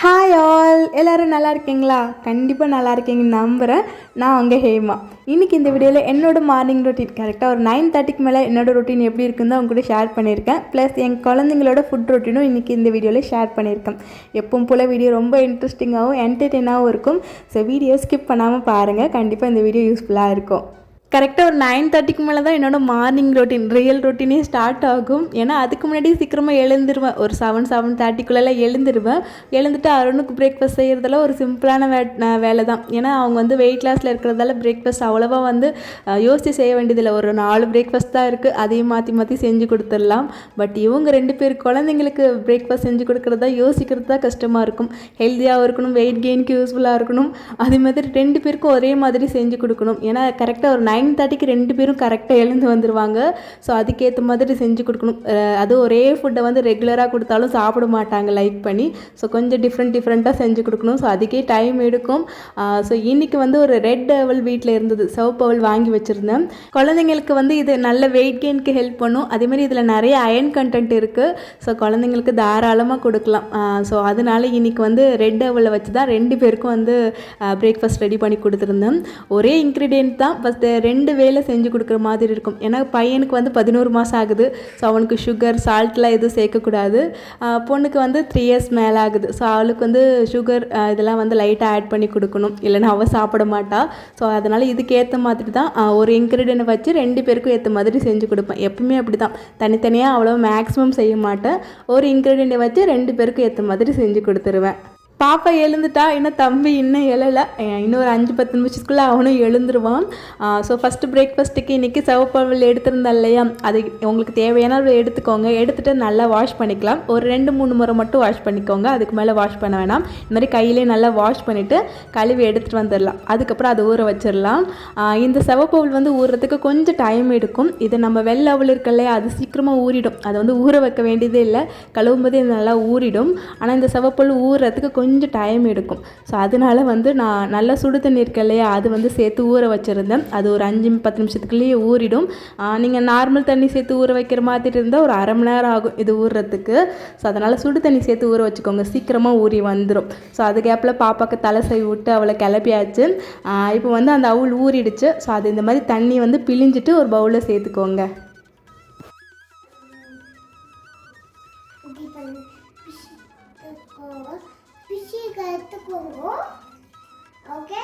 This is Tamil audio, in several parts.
ஹாய் ஆல், எல்லோரும் நல்லா இருக்கீங்களா? கண்டிப்பாக நல்லா இருக்கீங்கன்னு நம்புகிறேன். நான் உங்கள் ஹேமா. இன்றைக்கி இந்த வீடியோவில் என்னோடய மார்னிங் ரொட்டீன் கரெக்டாக ஒரு 9:30க்கு மேலே என்னோடய ரொட்டீன் எப்படி இருக்குன்னு அவங்க கூட ஷேர் பண்ணியிருக்கேன். ப்ளஸ் என் குழந்தைங்களோட ஃபுட் ரொட்டீனும் இன்றைக்கி இந்த வீடியோவில் ஷேர் பண்ணியிருக்கேன். எப்பவும் போல் வீடியோ ரொம்ப இன்ட்ரெஸ்டிங்காகவும் என்டர்டெயினாகவும் இருக்கும். ஸோ வீடியோ ஸ்கிப் பண்ணாமல் பாருங்கள். கண்டிப்பாக இந்த வீடியோ யூஸ்ஃபுல்லாக இருக்கும். கரெக்டாக ஒரு 9:30க்கு மேலே தான் என்னோடய மார்னிங் ரொட்டீன் ரியல் ரொட்டீனே ஸ்டார்ட் ஆகும். ஏன்னா அதுக்கு முன்னாடி சீக்கிரமாக எழுந்துருவேன். ஒரு 7:30க்குள்ளெல்லாம் எழுந்துருவேன். எழுந்துட்டு அருணுக்கு பிரேக்ஃபாஸ்ட் செய்கிறதெல்லாம் ஒரு சிம்பிளான வேலை தான். ஏன்னா அவங்க வந்து வெயிட் கிளாஸில் இருக்கிறதால பிரேக்ஃபாஸ்ட் அவ்வளோவா வந்து யோசித்து செய்ய வேண்டியதில்லை. ஒரு 4 பிரேக்ஃபாஸ்ட் தான் இருக்குது, அதையும் மாற்றி மாற்றி செஞ்சு கொடுத்துடலாம். பட் இவங்க 2 பேர் குழந்தைங்களுக்கு பிரேக்ஃபாஸ்ட் செஞ்சு கொடுக்குறதா யோசிக்கிறது தான் கஷ்டமாக இருக்கும். ஹெல்த்தியாக இருக்கணும், வெயிட் கெயினுக்கு யூஸ்ஃபுல்லாக இருக்கணும். அதே மாதிரி 2 பேருக்கும் ஒரே மாதிரி செஞ்சு கொடுக்கணும். ஏன்னா கரெக்டாக ஒரு 9:30க்கு 2 பேரும் கரெக்டாக எழுந்து வந்துடுவாங்க. ஸோ அதுக்கேற்ற மாதிரி செஞ்சு கொடுக்கணும். அது ஒரே ஃபுட்டை வந்து ரெகுலராக கொடுத்தாலும் சாப்பிட மாட்டாங்க லைக் பண்ணி. ஸோ கொஞ்சம் டிஃப்ரெண்ட்டாக செஞ்சு கொடுக்கணும். ஸோ அதுக்கே டைம் எடுக்கும். ஸோ இன்றைக்கி வந்து ஒரு ரெட் அவல் வீட்டில் இருந்தது, சிவப்பு அவல் வாங்கி வச்சுருந்தேன். குழந்தைங்களுக்கு வந்து இது நல்ல வெயிட் கெயினுக்கு ஹெல்ப் பண்ணும். அதேமாதிரி இதில் நிறைய அயன் கண்டென்ட் இருக்குது. ஸோ குழந்தைங்களுக்கு தாராளமாக கொடுக்கலாம். ஸோ அதனால இன்றைக்கி வந்து ரெட் அவலை வச்சு தான் 2 பேருக்கும் வந்து பிரேக்ஃபாஸ்ட் ரெடி பண்ணி கொடுத்துருந்தேன். ஒரே இன்க்ரீடியன்ட் தான், ஃபஸ்ட்டு 2 வேளை செஞ்சு கொடுக்குற மாதிரி இருக்கும். ஏன்னா பையனுக்கு வந்து 11 மாதம் ஆகுது. ஸோ அவனுக்கு சுகர் சால்ட்லாம் எதுவும் சேர்க்கக்கூடாது. பொண்ணுக்கு வந்து 3 இயர்ஸ் மேலே ஆகுது. ஸோ அவளுக்கு வந்து சுகர் இதெல்லாம் வந்து லைட்டாக ஆட் பண்ணி கொடுக்கணும், இல்லைன்னா அவள் சாப்பிட மாட்டா. ஸோ அதனால் இதுக்கு ஏற்ற மாதிரி தான் ஒரு இன்க்ரீடியன்ட் வச்சு 2 பேருக்கும் ஏற்ற மாதிரி செஞ்சு கொடுப்பேன். எப்பவுமே அப்படி தான், தனித்தனியாக அவ்வளோ மேக்ஸிமம் செய்ய மாட்டேன். ஒரு இன்க்ரீடியண்ட்டை வச்சு 2 பேருக்கும் ஏற்ற மாதிரி செஞ்சு கொடுத்துருவேன். பாப்பா எழுந்துட்டா, இன்னும் தம்பி இன்னும் எழலை. இன்னும் ஒரு 5-10 நிமிஷத்துக்குள்ளே அவனும் எழுந்துருவான். ஸோ ஃபஸ்ட்டு பிரேக்ஃபாஸ்ட்டுக்கு இன்றைக்கி சிவப்பவல் எடுத்திருந்தேன் இல்லையா, அது உங்களுக்கு தேவையான எடுத்துக்கோங்க. எடுத்துகிட்டு நல்லா வாஷ் பண்ணிக்கலாம். ஒரு 2-3 முறை மட்டும் வாஷ் பண்ணிக்கோங்க, அதுக்கு மேலே வாஷ் பண்ண வேணாம். இந்த மாதிரி கையிலே நல்லா வாஷ் பண்ணிவிட்டு கழுவி எடுத்துகிட்டு வந்துடலாம். அதுக்கப்புறம் அதை ஊற வச்சிடலாம். இந்த சிவப்பவல் வந்து ஊறுறதுக்கு கொஞ்சம் டைம் எடுக்கும். இது நம்ம வெள்ளை அவல் இருக்கு இல்லையா, அது சீக்கிரமாக ஊறிடும். அதை வந்து ஊற வைக்க வேண்டியதே இல்லை, கழுவும் போதே நல்லா ஊறிடும். ஆனால் இந்த சிவப்பவல் ஊறுறதுக்கு கொஞ்சம் டைம் எடுக்கும். ஸோ அதனால வந்து நான் நல்லா சுடு தண்ணி இருக்கு இல்லையா, அது வந்து சேர்த்து ஊற வச்சுருந்தேன். அது ஒரு 5-10 நிமிஷத்துக்குள்ளேயே ஊறிடும். நீங்கள் நார்மல் தண்ணி சேர்த்து ஊற வைக்கிற மாதிரி இருந்தால் ஒரு அரை மணி நேரம் ஆகும் இது ஊறுறதுக்கு. ஸோ அதனால் சுடு தண்ணி சேர்த்து ஊற வச்சுக்கோங்க, சீக்கிரமாக ஊறி வந்துடும். ஸோ அது கேப்பில் பாப்பாவுக்கு தலை செய்ய விட்டு அவளை கிளப்பியாச்சு. இப்போ வந்து அந்த அவுள் ஊறிடுச்சு. ஸோ அது இந்த மாதிரி தண்ணி வந்து பிழிஞ்சிட்டு ஒரு பவுலில் சேர்த்துக்கோங்க. ஓகே,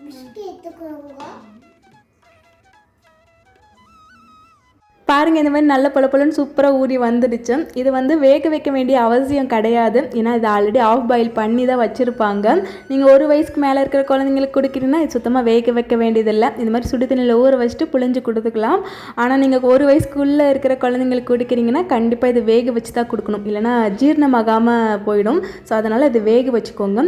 பிஸ்கட் எடுத்துக்கோங்க. பாருங்கள், இந்த மாதிரி நல்ல பழப்பழன்னு சூப்பராக ஊறி வந்துடுச்சு. இது வந்து வேக வைக்க வேண்டிய அவசியம் கிடையாது. ஏன்னா இது ஆல்ரெடி ஆஃப் பாயில் பண்ணி தான் வச்சுருப்பாங்க. நீங்கள் 1 வயசுக்கு மேலே இருக்கிற குழந்தைங்களுக்கு கொடுக்குறீங்கன்னா இது சுத்தமாக வேக வைக்க வேண்டியதில்லை. இந்த மாதிரி சுடு தண்ணியில் ஊற வச்சுட்டு புழிஞ்சு கொடுத்துக்கலாம். ஆனால் நீங்கள் 1 வயசுக்குள்ளே இருக்கிற குழந்தைங்களுக்கு கொடுக்குறீங்கன்னா கண்டிப்பாக இது வேக வச்சு தான் கொடுக்கணும், இல்லைனா ஜீரணமாகாமல் போயிடும். ஸோ அதனால் இது வேக வச்சுக்கோங்க.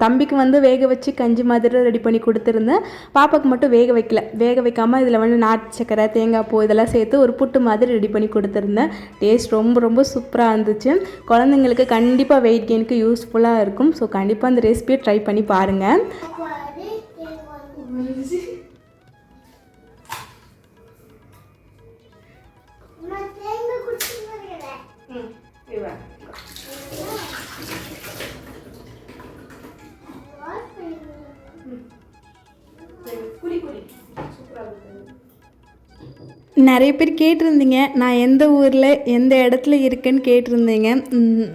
தம்பிக்கு வந்து வேக வச்சு கஞ்சி மாதிரி ரெடி பண்ணி கொடுத்துருந்தேன். பாப்பாவுக்கு மட்டும் வேக வைக்கல. வேக வைக்காமல் இதில் வந்து நாட்டு சக்கரை, தேங்காய் பூ இதெல்லாம் சேர்த்து ஒரு புட்டு மாதிரி ரெடி பண்ணி கொடுத்துருந்தேன். டேஸ்ட் ரொம்ப சூப்பராக இருந்துச்சு. குழந்தைங்களுக்கு கண்டிப்பாக வெயிட் கெயினுக்கு யூஸ்ஃபுல்லாக இருக்கும். ஸோ கண்டிப்பாக அந்த ரெசிபியை ட்ரை பண்ணி பாருங்கள். நிறைய பேர் கேட்டிருந்தீங்க, நான் எந்த ஊரில் எந்த இடத்துல இருக்கேன்னு கேட்டிருந்தீங்க.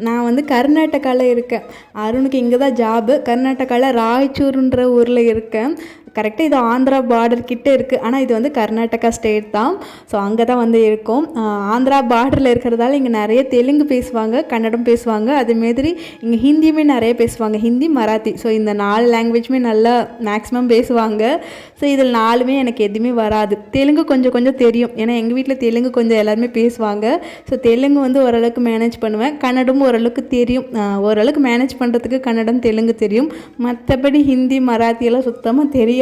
நான் வந்து கர்நாடகாவில் இருக்கேன். அருணுக்கு இங்கே தான் ஜாபு. கர்நாடகாவில் ராய்ச்சூருன்ற ஊரில் இருக்கேன். கரெக்டாக இது ஆந்திரா பார்டர் கிட்டே இருக்குது. ஆனால் இது வந்து கர்நாடகா ஸ்டேட் தான். ஸோ அங்கே தான் வந்து இருக்கும். ஆந்திரா பார்டரில் இருக்கிறதால இங்கே நிறைய தெலுங்கு பேசுவாங்க, கன்னடம் பேசுவாங்க. அதேமாதிரி இங்கே ஹிந்தியுமே நிறைய பேசுவாங்க, ஹிந்தி, மராத்தி. ஸோ இந்த 4 லாங்குவேஜுமே நல்லா மேக்ஸிமம் பேசுவாங்க. ஸோ இதில் 4மே எனக்கு எதுவுமே வராது. தெலுங்கு கொஞ்சம் தெரியும், ஏன்னா எங்கள் வீட்டில் தெலுங்கு கொஞ்சம் எல்லாருமே பேசுவாங்க. ஸோ தெலுங்கு வந்து ஓரளவுக்கு மேனேஜ் பண்ணுவேன். கன்னடமும் ஓரளவுக்கு தெரியும். ஓரளவுக்கு மேனேஜ் பண்ணுறதுக்கு கன்னடம், தெலுங்கு தெரியும். மற்றபடி ஹிந்தி, மராத்தி எல்லாம் சுத்தமாக தெரியாது.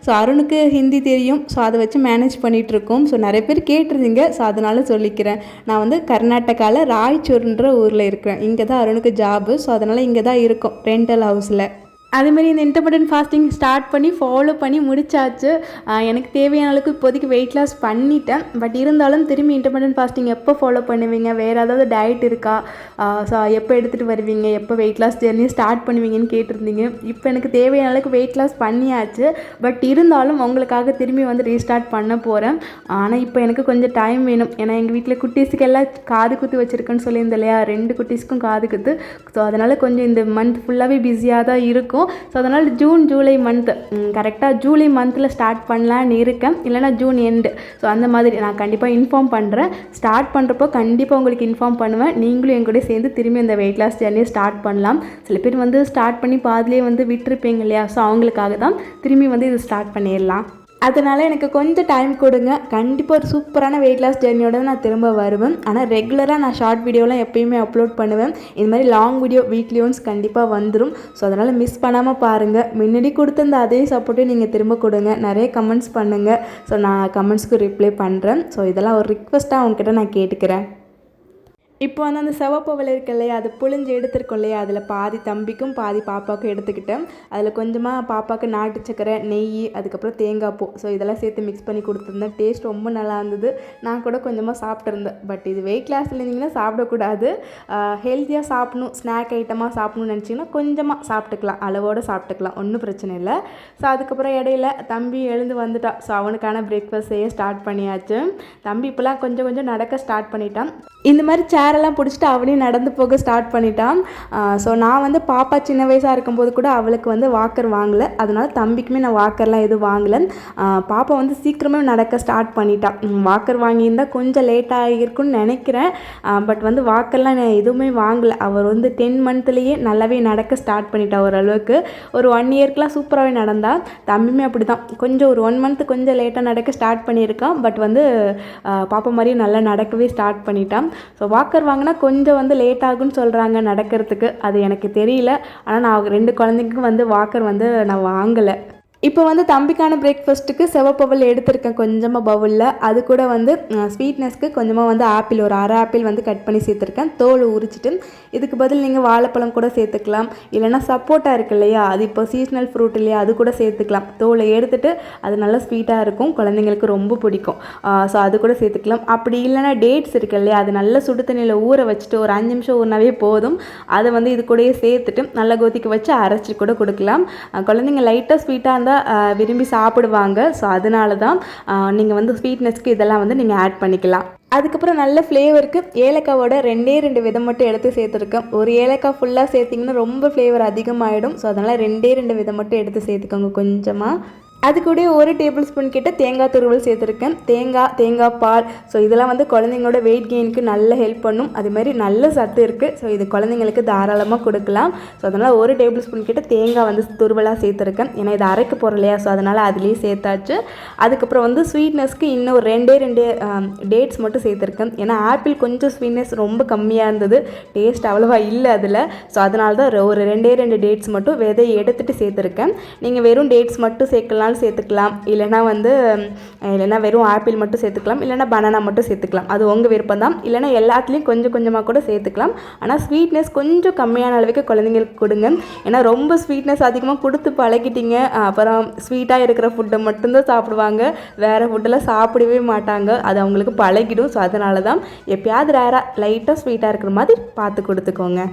ஸோ அருணுக்கு ஹிந்தி தெரியும். ஸோ அதை வச்சு மேனேஜ் பண்ணிகிட்ருக்கோம். ஸோ நிறைய பேர் கேட்டிருந்தீங்க. ஸோ அதனால சொல்லிக்கிறேன். நான் வந்து கர்நாடகாவில் ராய்ச்சூர்ன்ற ஊரில் இருக்கிறேன். இங்கே தான் அருணுக்கு ஜாபு. ஸோ அதனால் இங்கே தான் இருக்கும், ரெண்டல் ஹவுஸில். அதேமாதிரி இந்த இன்டர்மிட்டன்ட் ஃபாஸ்டிங் ஸ்டார்ட் பண்ணி ஃபாலோ பண்ணி முடிச்சாச்சு. எனக்கு தேவையான அளவுக்கு இப்போதைக்கு வெயிட் லாஸ் பண்ணிட்டேன். பட் இருந்தாலும் திரும்பி இன்டர்மிட்டன்ட் ஃபாஸ்டிங் எப்போ ஃபாலோ பண்ணுவீங்க, வேறு ஏதாவது டயட் இருக்கா, ஸோ எப்போ எடுத்துகிட்டு வருவீங்க, எப்போ வெயிட் லாஸ் ஜெர்னி ஸ்டார்ட் பண்ணுவீங்கன்னு கேட்டிருந்தீங்க. இப்போ எனக்கு தேவையான அளவுக்கு வெயிட் லாஸ் பண்ணியாச்சு. பட் இருந்தாலும் உங்களுக்காக திரும்பி வந்து ரீஸ்டார்ட் பண்ண போகிறேன். ஆனால் இப்போ எனக்கு கொஞ்சம் டைம் வேணும். ஏன்னா எங்கள் வீட்டில் குட்டீஸுக்கு எல்லாம் காது குத்து வச்சுருக்கேன்னு சொல்லியிருந்தேன் இல்லையா, 2 குட்டீஸுக்கும் காது குத்து. ஸோ அதனால் கொஞ்சம் இந்த மந்த் ஃபுல்லாகவே பிஸியாக தான் இருக்கும். ஸோ அதனால் ஜூன் ஜூலை மந்த் கரெக்டாக ஜூலை மந்தில் ஸ்டார்ட் பண்ணலான்னு இருக்கேன், இல்லைனா ஜூன் எண்டு. ஸோ அந்த மாதிரி நான் கண்டிப்பாக இன்ஃபார்ம் பண்ணுறேன். ஸ்டார்ட் பண்ணுறப்போ கண்டிப்பாக உங்களுக்கு இன்ஃபார்ம் பண்ணுவேன். நீங்களும் என் கூட சேர்ந்து திரும்பி அந்த வெயிட் லாஸ் ஜர்னியை ஸ்டார்ட் பண்ணலாம். சில பேர் வந்து ஸ்டார்ட் பண்ணி பாதிலே வந்து விட்டுருப்பீங்க இல்லையா, ஸோ அவங்களுக்காக தான் திரும்பி வந்து இது ஸ்டார்ட் பண்ணிடலாம். அதனால் எனக்கு கொஞ்சம் டைம் கொடுங்க. கண்டிப்பாக ஒரு சூப்பரான வெயிட் லாஸ் ஜர்னியோட தான் நான் திரும்ப வருவேன். ஆனால் ரெகுலராக நான் ஷார்ட் வீடியோலாம் எப்பயுமே அப்லோட் பண்ணுவேன். இது மாதிரி லாங் வீடியோ வீக்லி ஒன்ஸ் கண்டிப்பாக வந்துடும். ஸோ அதனால் மிஸ் பண்ணாமல் பாருங்கள். முன்னாடி கொடுத்த அந்த அதே சப்போர்ட்டையும் நீங்கள் திரும்ப கொடுங்க. நிறைய கமெண்ட்ஸ் பண்ணுங்கள். ஸோ நான் கமெண்ட்ஸ்க்கு ரிப்ளை பண்ணுறேன். ஸோ இதெல்லாம் ஒரு ரிக்வெஸ்ட்டாக உங்ககிட்ட நான் கேட்டுக்கிறேன். இப்போ வந்து அந்த செவப்பவல் இருக்கு இல்லையா, அது புழிஞ்சு எடுத்துருக்கோம் இல்லையா, அதில் பாதி தம்பிக்கும் பாதி பாப்பாவுக்கும் எடுத்துக்கிட்டேன். அதில் கொஞ்சமாக பாப்பாவுக்கு நாட்டு சக்கரை, நெய், அதுக்கப்புறம் தேங்காய் பூ, ஸோ இதெல்லாம் சேர்த்து மிக்ஸ் பண்ணி கொடுத்துருந்தேன். டேஸ்ட் ரொம்ப நல்லா இருந்தது. நான் கூட கொஞ்சமாக சாப்பிட்ருந்தேன். பட் இது வெயிட் லாஸில் இருந்தீங்கன்னா சாப்பிடக்கூடாது. ஹெல்த்தியாக சாப்பிடணும், ஸ்நாக் ஐட்டமாக சாப்பிடணும்னு நினச்சிங்கன்னா கொஞ்சமாக சாப்பிட்டுக்கலாம், அளவோடு சாப்பிட்டுக்கலாம், ஒன்றும் பிரச்சனை இல்லை. ஸோ அதுக்கப்புறம் இடையில தம்பி எழுந்து வந்துட்டான். ஸோ அவனுக்கான பிரேக்ஃபாஸ்ட் செய்ய ஸ்டார்ட் பண்ணியாச்சு. தம்பி இப்போலாம் கொஞ்சம் கொஞ்சம் நடக்க ஸ்டார்ட் பண்ணிட்டான். இந்த மாதிரி சேரெல்லாம் பிடிச்சிட்டு அவனையும் நடந்து போக ஸ்டார்ட் பண்ணிட்டான். ஸோ நான் வந்து பாப்பா சின்ன வயசாக இருக்கும்போது கூட அவளுக்கு வந்து வாக்கர் வாங்கலை. அதனால் தம்பிக்குமே நான் வாக்கர்லாம் எதுவும் வாங்கலை. பாப்பா வந்து சீக்கிரமே நடக்க ஸ்டார்ட் பண்ணிட்டான். வாக்கர் வாங்கியிருந்தால் கொஞ்சம் லேட்டாக இருக்குன்னு நினைக்கிறேன். பட் வந்து வாக்கர்லாம் நான் எதுவுமே வாங்கலை. அவர் வந்து 10 மந்த்லேயே நல்லாவே நடக்க ஸ்டார்ட் பண்ணிட்டா. ஓரளவுக்கு ஒரு 1 இயர்க்கெலாம் சூப்பராகவே நடந்தா. தம்பியுமே அப்படி தான் கொஞ்சம் ஒரு 1 மந்த் கொஞ்சம் லேட்டாக நடக்க ஸ்டார்ட் பண்ணியிருக்கான். பட் வந்து பாப்பா மாதிரியும் நல்லா நடக்கவே ஸ்டார்ட் பண்ணிட்டான். ஸோ வாக்கர் வாங்கினா கொஞ்சம் வந்து லேட் ஆகுன்னு சொல்கிறாங்க நடக்கிறதுக்கு. அது எனக்கு தெரியல. ஆனால் நான் 2 குழந்தைக்கும் வந்து வாக்கர் வந்து நான் வாங்கலை. இப்போ வந்து தம்பிக்கான பிரேக்ஃபாஸ்ட்டுக்கு செவப்பவல் எடுத்திருக்கேன் கொஞ்சமாக பவுலில். அது கூட வந்து ஸ்வீட்னஸ்க்கு கொஞ்சமாக வந்து ஆப்பிள், ஒரு அரை ஆப்பிள் வந்து கட் பண்ணி சேர்த்துருக்கேன், தோல் உரிச்சிட்டு. இதுக்கு பதில் நீங்கள் வாழைப்பழம் கூட சேர்த்துக்கலாம், இல்லைனா சப்போட்டா இருக்கு இல்லையா, அது இப்போ சீசனல் ஃப்ரூட் இல்லையா, அது கூட சேர்த்துக்கலாம். தோலை எடுத்துகிட்டு அது நல்லா ஸ்வீட்டாக இருக்கும், குழந்தைங்களுக்கு ரொம்ப பிடிக்கும். ஸோ அது கூட சேர்த்துக்கலாம். அப்படி இல்லைனா டேட்ஸ் இருக்கு இல்லையா, அது நல்லா சுடு தண்ணியில் ஊற வச்சுட்டு ஒரு 5 நிமிஷம் ஊறினாவே போதும். அதை வந்து இது கூடயே சேர்த்துட்டு நல்லா கொதிக்க வச்சு அரைச்சி கூட கொடுக்கலாம். குழந்தைங்க லைட்டாக ஸ்வீட்டாக விரும்பி சாப்பிடுவாங்க. ஸோ அதனால தான் நீங்கள் வந்து ஸ்வீட்னஸ்க்கு இதெல்லாம் வந்து நீங்கள் ஆட் பண்ணிக்கலாம். அதுக்கப்புறம் நல்ல ஃப்ளேவருக்கு ஏலக்காவோட 2 விதம் மட்டும் எடுத்து சேர்த்துருக்கேன். ஒரு ஏலக்காய் ஃபுல்லாக சேர்த்திங்கன்னா ரொம்ப ஃப்ளேவர் அதிகமாகிடும். ஸோ அதனால் 2 விதம் மட்டும் எடுத்து சேர்த்துக்கோங்க கொஞ்சமாக. அது கூட 1 டேபிள் ஸ்பூன் கிட்ட தேங்காய் துருவல் சேர்த்துருக்கேன். தேங்காய் பால். ஸோ இதெல்லாம் வந்து குழந்தைங்களோட வெயிட் கெயினுக்கு நல்ல ஹெல்ப் பண்ணும். அதுமாதிரி நல்ல சத்து இருக்குது. ஸோ இது குழந்தைங்களுக்கு தாராளமாக கொடுக்கலாம். ஸோ அதனால் 1 டேபிள் ஸ்பூன் கிட்ட தேங்காய் வந்து துருவலாக சேர்த்துருக்கேன். ஏன்னா இது அரைக்க போகிறோம் இல்லையா, ஸோ அதனால் அதுலேயே சேர்த்தாச்சு. அதுக்கப்புறம் வந்து ஸ்வீட்னஸ்க்கு இன்னும் 2 டேட்ஸ் மட்டும் சேர்த்துருக்கேன். ஏன்னா ஆப்பிள் கொஞ்சம் ஸ்வீட்னஸ் ரொம்ப கம்மியாக இருந்தது, டேஸ்ட் அவ்வளோவா இல்லை அதில். ஸோ அதனால தான் ஒரு 2 டேட்ஸ் மட்டும் விதையை எடுத்துகிட்டு சேர்த்துருக்கேன். நீங்கள் வெறும் டேட்ஸ் மட்டும் சேர்க்கலாம் சேர்த்துக்கலாம், இல்லைனா வெறும் ஆப்பிள் மட்டும் சேர்த்துக்கலாம், இல்லைனா பனானா மட்டும் சேர்த்துக்கலாம். அது உங்கள் விருப்பம் தான். இல்லைனா எல்லாத்துலேயும் கொஞ்சம் கொஞ்சமாக கூட சேர்த்துக்கலாம். ஆனால் ஸ்வீட்னஸ் கொஞ்சம் கம்மியான அளவுக்கு குழந்தைங்களுக்கு கொடுங்க. ஏன்னா ரொம்ப ஸ்வீட்னஸ் அதிகமாக கொடுத்து பழகிட்டீங்க, அப்புறம் ஸ்வீட்டாக இருக்கிற ஃபுட்டை மட்டும்தான் சாப்பிடுவாங்க, வேறு ஃபுட்டெல்லாம் சாப்பிடவே மாட்டாங்க. அது அவங்களுக்கு பழகிடும். ஸோ அதனால தான் எப்பயாவது ரேராக லைட்டாக ஸ்வீட்டாக இருக்கிற மாதிரி பார்த்து கொடுத்துக்கோங்க.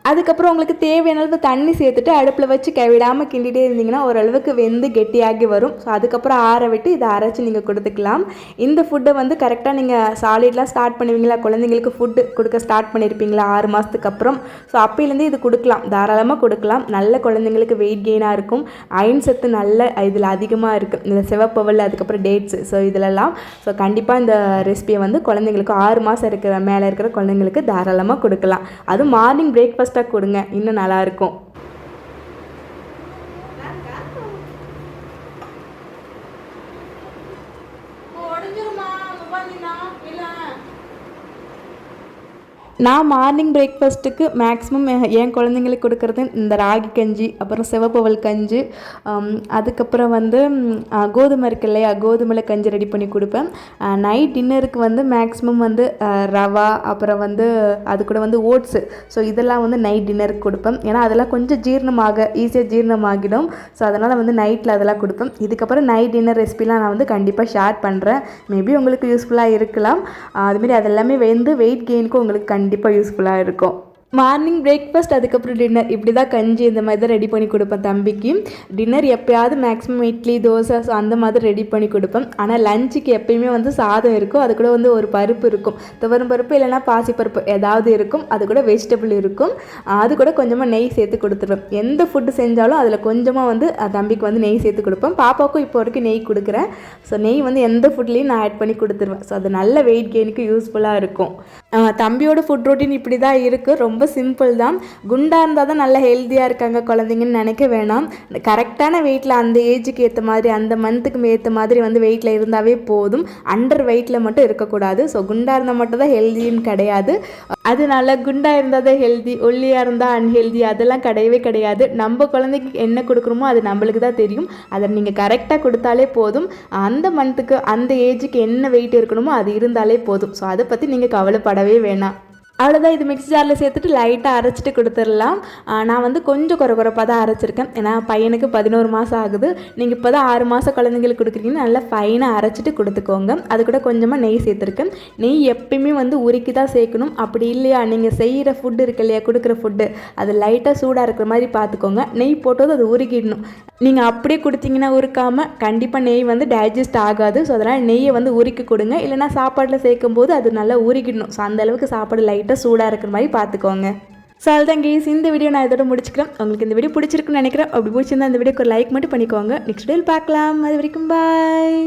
அதுக்கப்புறம் உங்களுக்கு தேவையான அளவு தண்ணி சேர்த்துட்டு அடுப்பில் வச்சு கைவிடாமல் கிண்டிகிட்டே இருந்தீங்கன்னா ஓரளவுக்கு வெந்து கெட்டியாகி வரும். ஸோ அதுக்கப்புறம் ஆற விட்டு இதை அரைச்சி நீங்கள் கொடுத்துக்கலாம். இந்த ஃபுட்டை வந்து கரெக்டாக நீங்கள் சாலிட்லாம் ஸ்டார்ட் பண்ணுவீங்களா, குழந்தைங்களுக்கு ஃபுட்டு கொடுக்க ஸ்டார்ட் பண்ணியிருப்பீங்களா 6 மாதத்துக்கு அப்புறம். ஸோ அப்போலேருந்து இது கொடுக்கலாம், தாராளமாக கொடுக்கலாம். நல்ல குழந்தைங்களுக்கு வெயிட் கெயினாக இருக்கும். அயன் சத்து நல்ல இதில் அதிகமாக இருக்குது, இந்த சிவப்பவல் அதுக்கப்புறம் டேட்ஸு. ஸோ இதிலெல்லாம் ஸோ கண்டிப்பாக இந்த ரெசிபியை வந்து குழந்தைங்களுக்கு 6 மாதம் மேலே இருக்கிற குழந்தைங்களுக்கு தாராளமாக கொடுக்கலாம். அதுவும் மார்னிங் பிரேக்ஃபாஸ்ட் கொடுங்க, இன்னும் நல்லா இருக்கும். நான் மார்னிங் பிரேக்ஃபாஸ்ட்டுக்கு மேக்ஸிமம் என் குழந்தைங்களுக்கு கொடுக்குறது இந்த ராகி கஞ்சி, அப்புறம் சிவப்பவல் கஞ்சி, அதுக்கப்புறம் வந்து கோதுமை இருக்கு இல்லையா, கோதுமையில் கஞ்சி ரெடி பண்ணி கொடுப்பேன். நைட் டின்னருக்கு வந்து மேக்ஸிமம் வந்து ரவா, அப்புறம் வந்து அது கூட வந்து ஓட்ஸு, ஸோ இதெல்லாம் வந்து நைட் டின்னருக்கு கொடுப்பேன். ஏன்னா அதெல்லாம் கொஞ்சம் ஈஸியாக ஜீரணமாகிடும். ஸோ அதனால் வந்து நைட்டில் அதெல்லாம் கொடுப்பேன். இதுக்கப்புறம் நைட் டின்னர் ரெசிபிலாம் நான் வந்து கண்டிப்பாக ஷேர் பண்ணுறேன். மேபி உங்களுக்கு யூஸ்ஃபுல்லாக இருக்கலாம். அதுமாரி அதெல்லாமே வந்து வெயிட் கெயினுக்கும் உங்களுக்கு கண்டிப்பாக யூஸ்ஃபுல்லாக இருக்கும். மார்னிங் பிரேக்ஃபாஸ்ட், அதுக்கப்புறம் டின்னர், இப்படி தான் கஞ்சி இந்த மாதிரி தான் ரெடி பண்ணி கொடுப்பேன் தம்பிக்கு. டின்னர் எப்போயாவது மேக்ஸிமம் இட்லி, தோசை, ஸோ அந்த மாதிரி ரெடி பண்ணி கொடுப்பேன். ஆனால் லஞ்சுக்கு எப்பயுமே வந்து சாதம் இருக்கும், அது கூட வந்து ஒரு பருப்பு இருக்கும், துவரம் பருப்பு இல்லைனா பாசிப்பருப்பு ஏதாவது இருக்கும், அது கூட வெஜிடபிள் இருக்கும், அது கூட கொஞ்சமாக நெய் சேர்த்து கொடுத்துருவேன். எந்த ஃபுட்டு செஞ்சாலும் அதில் கொஞ்சமாக வந்து தம்பிக்கு வந்து நெய் சேர்த்து கொடுப்பேன். பாப்பாவுக்கும் இப்போ வரைக்கும் நெய் கொடுக்குறேன். ஸோ நெய் வந்து எந்த ஃபுட்லேயும் நான் ஆட் பண்ணி கொடுத்துருவேன். ஸோ அது நல்ல வெயிட் கெயினுக்கு யூஸ்ஃபுல்லாக இருக்கும். தம்பியோட ஃபுட் ரொட்டீன் இப்படி தான் இருக்குது. ரொம்ப சிம்பிள் தான். குண்டாக இருந்தால் தான் நல்லா ஹெல்த்தியாக இருக்காங்க குழந்தைங்கன்னு நினைக்க வேணாம். கரெக்டான வெயிட்டில் அந்த ஏஜுக்கு ஏற்ற மாதிரி, அந்த மந்த்துக்கு ஏற்ற மாதிரி வந்து வெயிட்டில் இருந்தாவே போதும். அண்டர் வெயிட்டில் மட்டும் இருக்கக்கூடாது. ஸோ குண்டாக இருந்தால் மட்டும் தான் ஹெல்தின்னு கிடையாது. அதனால குண்டாக இருந்தால் தான் ஹெல்தி, ஒல்லியாக இருந்தால் அன்ஹெல்தி, அதெல்லாம் கிடையவே கிடையாது. நம்ம குழந்தைக்கு என்ன கொடுக்குறோமோ அது நம்மளுக்கு தான் தெரியும். அதை நீங்கள் கரெக்டாக கொடுத்தாலே போதும். அந்த மந்த்துக்கு அந்த ஏஜுக்கு என்ன வெயிட் இருக்கணுமோ அது இருந்தாலே போதும். ஸோ அதை பற்றி நீங்கள் கவலைப்படவே வேணாம். அவ்வளோதான். இது மிக்ஸி ஜாரில் சேர்த்துட்டு லைட்டாக அரைச்சிட்டு கொடுத்துடலாம். நான் வந்து கொஞ்சம் குறைப்பாக தான் அரைச்சிருக்கேன். ஏன்னா பையனுக்கு 11 மாதம் ஆகுது. நீங்கள் இப்போ தான் 6 மாதம் குழந்தைங்களுக்கு கொடுக்குறீங்கன்னா நல்லா ஃபைனாக அரைச்சிட்டு கொடுத்துக்கோங்க. அது கூட கொஞ்சமாக நெய் சேர்த்துருக்கேன். நெய் எப்பயுமே வந்து உருக்கி தான் சேர்க்கணும். அப்படி இல்லையா, நீங்கள் செய்கிற ஃபுட்டு இருக்கு இல்லையா, கொடுக்குற ஃபுட்டு அது லைட்டாக சூடாக இருக்கிற மாதிரி பார்த்துக்கோங்க. நெய் போட்டது அது உருக்கிடணும். நீங்கள் அப்படியே கொடுத்தீங்கன்னா உருக்காமல் கண்டிப்பாக நெய் வந்து டைஜஸ்ட் ஆகாது. ஸோ அதனால் நெய்யை வந்து உருக்கி கொடுங்க. இல்லைனா சாப்பாட்டில் சேர்க்கும் போது அது நல்லா உருக்கிடணும். ஸோ அந்தளவுக்கு சாப்பாடு லைட்டாக சூடாக இருக்கிற மாதிரி பார்த்துக்கோங்க. ஸோ அதுதான் கேஸ், இந்த வீடியோ நான் இதோட முடிச்சுக்கிறேன். உங்களுக்கு இந்த வீடியோ பிடிச்சிருக்குன்னு நினைக்கிறேன். அப்படி பிடிச்சிருந்தா இந்த வீடியோக்கு ஒரு லைக் மட்டும் பண்ணிக்கோங்க. நெக்ஸ்ட் வீடியோவில் பார்க்கலாம். அது வரைக்கும் பாய்.